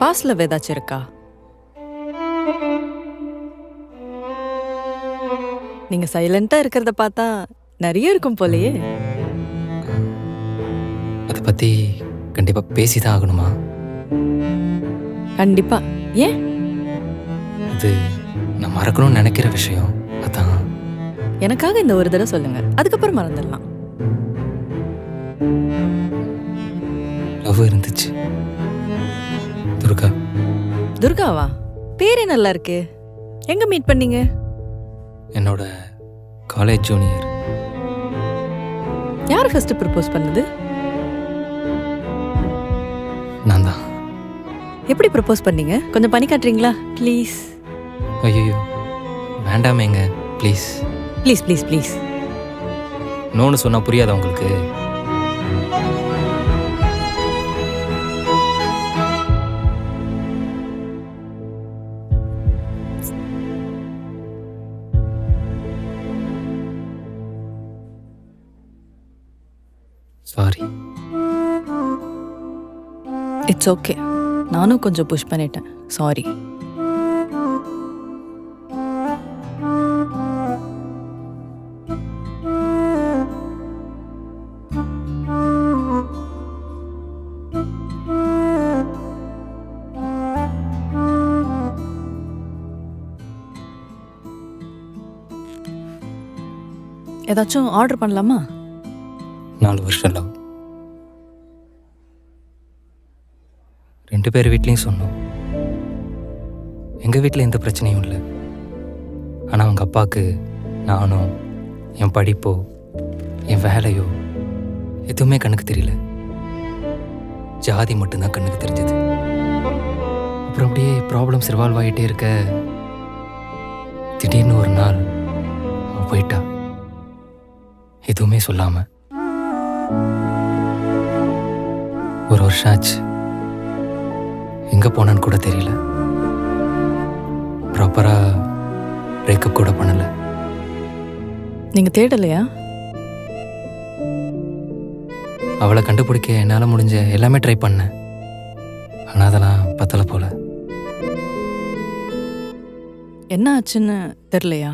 பாஸ்ட்ல ஏதாச்சும் இருக்கா? நீங்க சைலண்டா இருக்கிறத பார்த்தா நிறைய இருக்கும் போலயே. அதை பற்றி கண்டிப்பாக பேசி தான் ஆகணுமா? கண்டிப்பா. ஏன்? அது நான் மறக்கணும்னு நினைக்கிற விஷயம். அதான். எனக்காக இந்த ஒரு தடவை சொல்லுங்க, அதுக்கப்புறம் மறந்துடலாம். லவ் இருந்துச்சு. துர்கா. துர்காவா? பேரே நல்லா இருக்கு. எங்க மீட் பண்ணீங்க? என்னோட காலேஜ் ஜூனியர். யார் ஃபர்ஸ்ட் ப்ரப்போஸ் பண்ணது? நான் தான். எப்படி ப்ரப்போஸ் பண்ணீங்க? கொஞ்சம் பண்ணி காட்டுறீங்களா ப்ளீஸ்? ஐயோ வேண்டாமேங்க, ப்ளீஸ். Please please please. நோன்னு சொன்னால் புரியாதா உங்களுக்கு? சாரி. It's okay. நானும் கொஞ்சம் புஷ் பண்ணிட்டேன். சாரி. ஏதாச்சும் ஆர்டர் பண்ணலாமா? 4 வருஷம் லவ். 2 பேர் வீட்லேயும் சொன்னோம். எங்கள் வீட்டில் எந்த பிரச்சனையும் இல்லை. ஆனால் அவங்க அப்பாவுக்கு நானும் என் படிப்போ என் வேலையோ எதுவுமே கண்ணுக்கு தெரியல. ஜாதி மட்டும்தான் கண்ணுக்கு தெரிஞ்சது. அப்புறம் அப்படியே ப்ராப்ளம்ஸ் ரிவால்வ் ஆகிட்டே இருக்க திடீர்னு ஒரு நாள் அவ போயிட்டா, எதுவுமே சொல்லாம. 1 வருஷம் ஆச்சு. எங்கே போனான்னு கூட தெரியல. ப்ராப்பராக பிரேக்கப் கூட பண்ணலை. நீங்க தேடலையா? அவளை கண்டுபிடிக்க என்னால் முடிஞ்ச எல்லாமே ட்ரை பண்ணேன். ஆனால் அதெல்லாம் பத்தலை போல. என்ன ஆச்சுன்னு தெரியலையா?